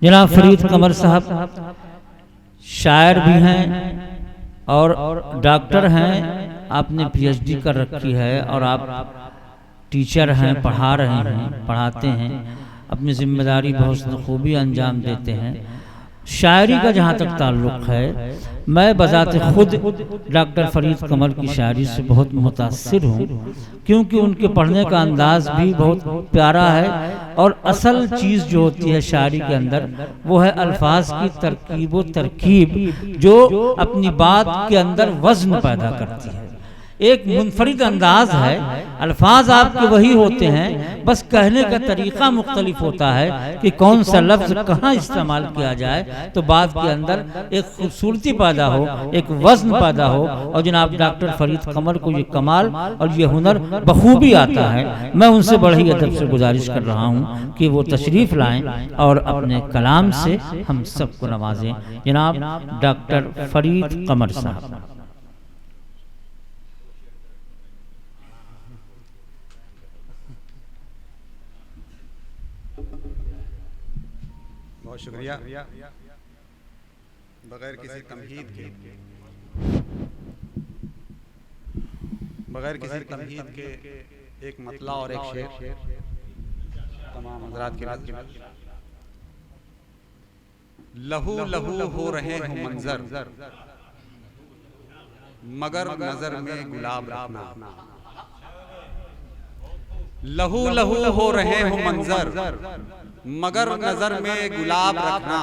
जनाब फरीद कमर साहब शायर भी हैं और डॉक्टर हैं। आपने पीएचडी कर रखी है और आप टीचर हैं, पढ़ा रहे हैं, पढ़ाते हैं, अपनी जिम्मेदारी बहुत खूबी अंजाम देते हैं। शायरी का जहाँ तक ताल्लुक़ है, मैं बजाते खुद डॉक्टर फरीद कमर की शायरी से बहुत मुतासिर हूँ, क्योंकि उनके पढ़ने का अंदाज भी बहुत प्यारा है। और असल चीज़ जो होती है शायरी के अंदर वो है अल्फाज की तरकीब व तरकीब, जो अपनी बात के अंदर वज़न पैदा करती है। एक मुनफरिद अंदाज है, अल्फाज आपके वही होते हैं, बस कहने का तरीक़ा मुख्तलिफ होता है कि कौन सा लफ्ज़ कहाँ इस्तेमाल किया जाए, तो बात के अंदर एक खूबसूरती पैदा हो, एक वज़न पैदा हो। और जनाब डॉक्टर फरीद कमर को ये कमाल और ये हुनर बखूबी आता है। मैं उनसे बड़ी अदब से गुजारिश कर रहा हूँ कि वो तशरीफ़ लाएँ और अपने कलाम से हम सबको नवाजें। जनाब डॉक्टर फरीद कमर साहब। बहुत शुक्रिया। बगैर किसी तमहीद के एक मतला और एक शेर तमाम हज़रात के लिए। लहू लहू हो रहे हो मंजर, मगर नजर में गुलाब रखना। लहू लहू हो रहे हो मंजर, मगर नजर में गुलाब रखना।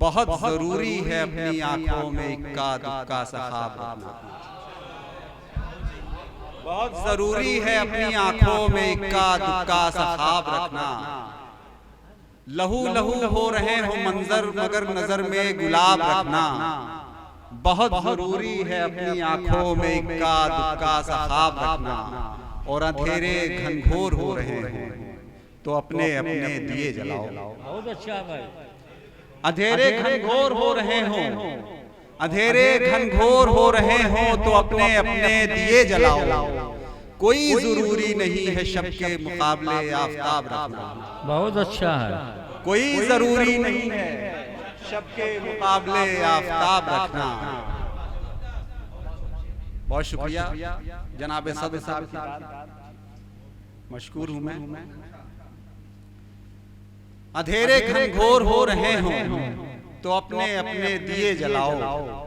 बहुत जरूरी है अपनी आंखों में इक्का दुक्का सा ख्वाब रखना। बहुत जरूरी है अपनी आंखों में इक्का दुक्का सा ख्वाब रखना। लहू लहू हो रहे हो मंजर, मगर नजर में गुलाब रखना। बहुत जरूरी है अपनी आंखों में इक्का दुक्का सा ख्वाब रखना। और अंधेरे घनघोर हो रहे हैं तो अपने अपने दिए जलाओ। बहुत अच्छा भाई। अंधेरे घनघोर हो रहे हों, अंधेरे घनघोर हो रहे हों तो अपने अपने दिए जलाओ। कोई जरूरी नहीं है शब के मुकाबले आफताब रखना। बहुत अच्छा है। कोई जरूरी नहीं है शब के मुकाबले आफताब रखना। बहुत शुक्रिया जनाब सदर साहब, मशकूर हूं मैं। अंधेरे घनघोर हो रहे हों तो अपने अपने दिए जलाओ।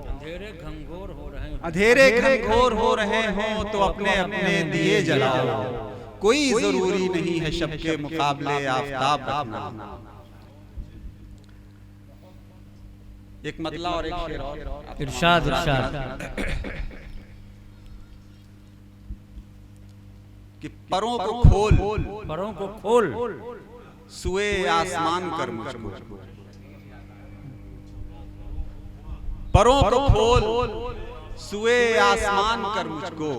अंधेरे घनघोर हो रहे हैं, अंधेरे घनघोर हो रहे हों तो अपने अपने दिए जलाओ। कोई जरूरी नहीं है शब के मुकाबले आफताब रखना। एक मतला और एक शेर और। इरशाद इरशाद। कि परों को खोल, परों को खोल, सुए आसमान कर मुझको। परों को खोल, सुए आसमान कर मुझको।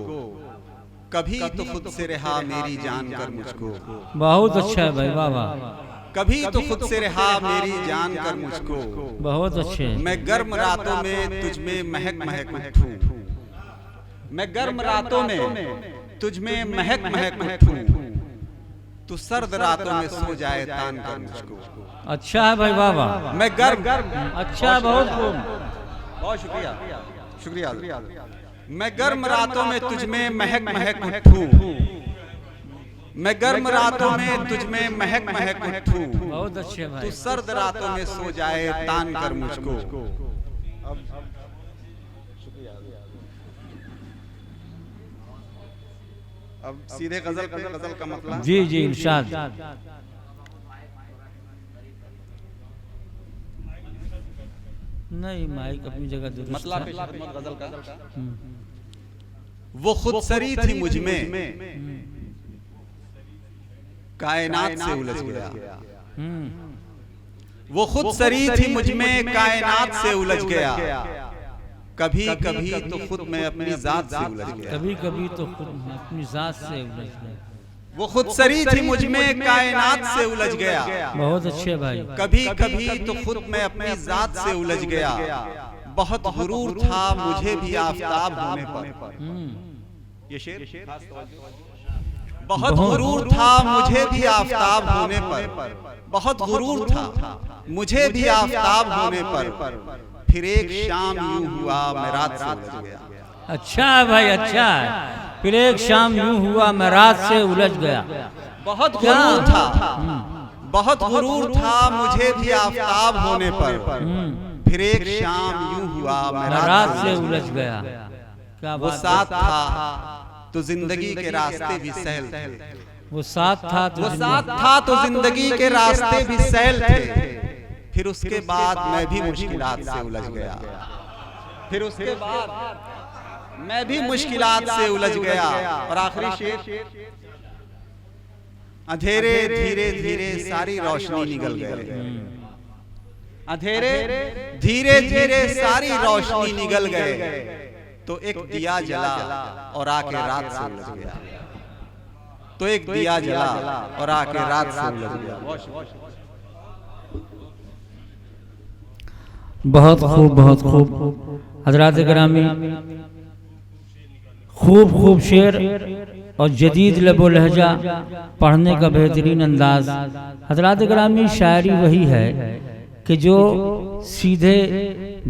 कभी तो खुद से रहा मेरी जान कर मुझको। बहुत अच्छा है भाई, वाह वाह। कभी तो खुद से रहा मेरी जान कर मुझको। बहुत अच्छे। मैं गर्म रातों में तुझ में महक महक उठूं। मैं गर्म रातों में तुझ में महक महक उठूं। तू सर्द रातों में सो जाए तान कर मुझको। अच्छा है भाई, वाह वाह। मैं गर्म अच्छा है, बहुत खूब। बहुत शुक्रिया शुक्रिया। मैं गर्म रातों में तुझ में महक महक उठूं। मैं गर्म रातों में तुझ में महक महक उठूं। बहुत अच्छे भाई। तू सर्द रातों में सो जाए तान कर मुझको। अब सीधे गजल का मतलब। जी जी इरशाद। नहीं, माइक अपनी जगह दुरुस्त मतलब है। गजल का। वो खुद सरी थी मुझ में, कायनात से उलझ गया। वो खुद सरी थी मुझ में, कायनात से उलझ गया। कभी कभी तो खुद मैं अपनी जात से उलझ गया। कभी कभी तो खुद अपनी जात से उलझ गया। वो खुद सरी थी मुझ में, कायनात से उलझ गया। बहुत अच्छे भाई। कभी कभी तो खुद मैं अपनी जात से उलझ गया। बहुत गुरूर था मुझे भी आफताब होने पर। ये शेर बहुत गुरूर था मुझे भी आफताब होने पर, बहुत गुरूर था मुझे भी आफताब होने पर, फिर एक शाम यूं हुआ मैं रात से उलझ गया। अच्छा है भाई, अच्छा है। फिर एक शाम यूं हुआ मैं रात से उलझ गया। बहुत गुरूर था, बहुत गुरूर था मुझे भी आफताब होने पर, फिर एक शाम यूं हुआ मैं रात से उलझ गया। क्या वो साथ था तो जिंदगी के रास्ते भी सहल थे, वो साथ था वो साथ था तो जिंदगी के रास्ते भी सहल थे, फिर उसके बाद मैं भी मुश्किलात से उलझ गया, फिर उसके बाद मैं भी मुश्किलात से उलझ गया। और आखिरी शेर, अंधेरे धीरे धीरे सारी रोशनी निकल गए, अंधेरे धीरे धीरे सारी रोशनी निकल गए, तो एक दिया जला और आके रात से उलझ गया, तो एक दिया जला और आके रात से उलझ गया। बहुत खूब, बहुत खूब हजरात गिरामी, खूब खूब शेर और जदीद लबो लहजा, पढ़ने का बेहतरीन अंदाज। हजरात गिरामी, शायरी वही है कि जो सीधे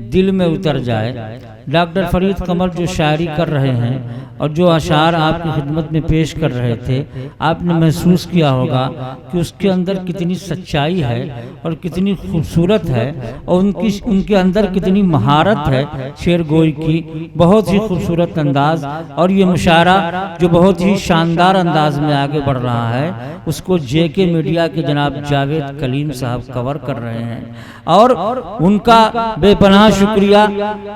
दिल में उतर जाए। डॉक्टर फरीद कमर जो शायरी कर रहे हैं और जो अशार आपकी खिदमत में पेश कर रहे थे, आपने महसूस किया होगा कि उसके अंदर कितनी सच्चाई है और कितनी खूबसूरत है, और उनके अंदर कितनी महारत है शेर गोई की। बहुत ही खूबसूरत अंदाज, और ये मुशायरा जो बहुत ही शानदार अंदाज में आगे बढ़ रहा है, उसको जेके मीडिया के जनाब जावेद कलीम साहब कवर कर रहे हैं, और उनका बेपनाह शुक्रिया।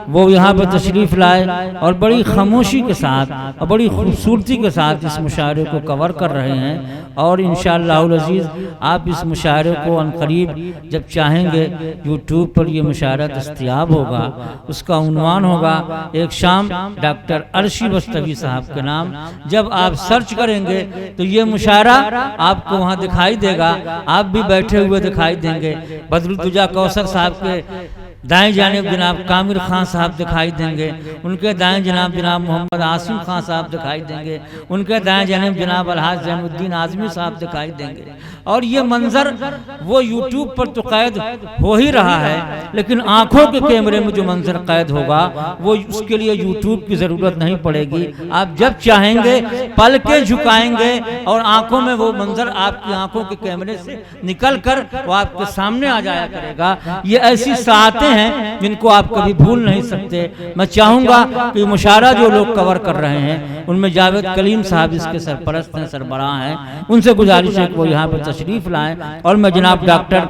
वो यहाँ पर तशरीफ लाए और बड़ी खामोशी के साथ और बड़ी खूबसूरती के साथ इस मुशायरे को कवर कर रहे हैं। और इंशाअल्लाहुल अज़ीज़ आप इस मुशायरे को अनकरीब जब चाहेंगे यूट्यूब पर ये मुशायरा दस्तयाब होगा। उसका उन्वान होगा एक शाम डॉक्टर अर्शी बस्तवी साहब के नाम। जब आप सर्च करेंगे तो ये मुशायरा आपको वहाँ दिखाई देगा, आप भी बैठे हुए दिखाई देंगे। बदरुद्दुजा कौसर साहब के दाएं जानिब जनाब कामिर खान साहब दिखाई देंगे, उनके दाएं जनाब मोहम्मद आसिम खान साहब दिखाई देंगे, उनके दाएं जानिब जनाब अलहाज जैनुद्दीन आजमी साहब दिखाई देंगे। और ये मंजर वो यूट्यूब पर तो कैद हो ही रहा है, लेकिन आंखों के कैमरे में जो मंजर कैद होगा वो उसके लिए यूट्यूब की ज़रूरत नहीं पड़ेगी। आप जब चाहेंगे पलके झुकाएंगे और आंखों में वो मंजर आपकी आंखों के कैमरे से निकल कर वो आपके सामने आ जाया करेगा। ये ऐसी सातें हैं जिनको आप कभी भूल नहीं सकते। मैं चाहूंगा कि मुशायरा जो लोग कवर कर रहे हैं उनमें जावेद कलीम साहब इसके सरपरस्त हैं, सरबराह हैं, उनसे गुजारिश है कि वो यहाँ पर तशरीफ लाएं। और मैं जनाब डॉक्टर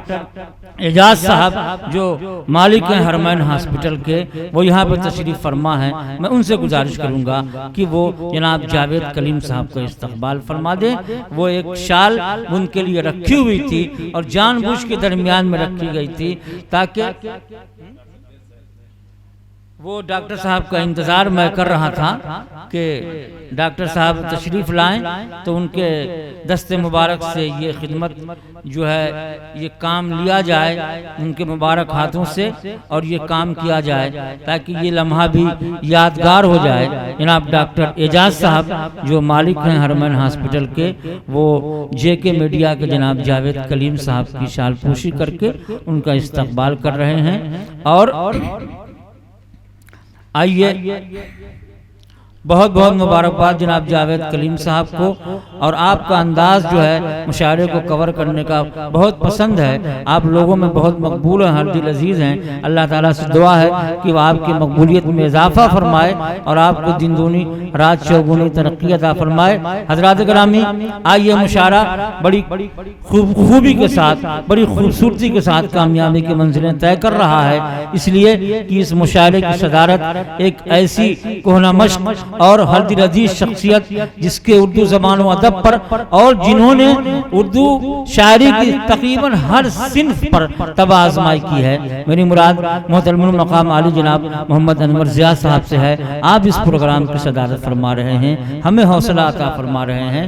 एजाज साहब जो मालिक हैं हरमैन हॉस्पिटल के, वो यहाँ पर तशरीफ फरमा है, मैं उनसे गुजारिश करूंगा कि वो जनाब जावेद कलीम साहब का इस्तकबाल फरमा दें। वो एक शाल उनके लिए रखी हुई थी और जानबूझ के दरमियान में रखी गई थी ताकि वो डॉक्टर साहब का इंतज़ार मैं कर रहा था कि डॉक्टर साहब तशरीफ़ लाएं तो उनके दस्ते मुबारक से ये खिदमत जो है ये काम लिया जाए, उनके मुबारक हाथों से, और ये काम किया जाए ताकि ये लम्हा भी यादगार हो जाए। जनाब डॉक्टर एजाज साहब जो मालिक हैं हरमैन हॉस्पिटल के, वो जेके मीडिया के जनाब जावेद कलीम साहब की शालपोशी करके उनका इस्तकबाल कर रहे हैं। और आइए, बहुत बहुत मुबारकबाद जनाब जावेद कलीम साहब को। और आपका अंदाज़ जो है मुशायरे को कवर करने का बहुत पसंद है, आप लोगों में बहुत मकबूल हैं, हर दिल अजीज़ हैं। अल्लाह ताला से दुआ है कि वह आपकी मकबूलियत में इजाफ़ा फरमाए और आपको दिन दूनी रात चौगुनी तरक्की अता फरमाए। हज़रात गिरामी, आइए मुशायरा बड़ी खूबी के साथ, बड़ी खूबसूरती के साथ कामयाबी की मंजिलें तय कर रहा है, इसलिए कि इस मुशायरे की सदारत एक ऐसी कोहना मश्क और हर दिल अजीज शख्सियत जिसके उर्दू ज़बान व अदब पर और जिन्होंने उर्दू शायरी की तकरीबन हर सिन्फ पर तब आजमाई की है। मेरी मुराद मोहतरमुल मकाम आली जनाब मोहम्मद अनवर ज़िया साहब से है। आप इस प्रोग्राम की सदारत फरमा रहे हैं, हमें हौसला अता फरमा रहे हैं।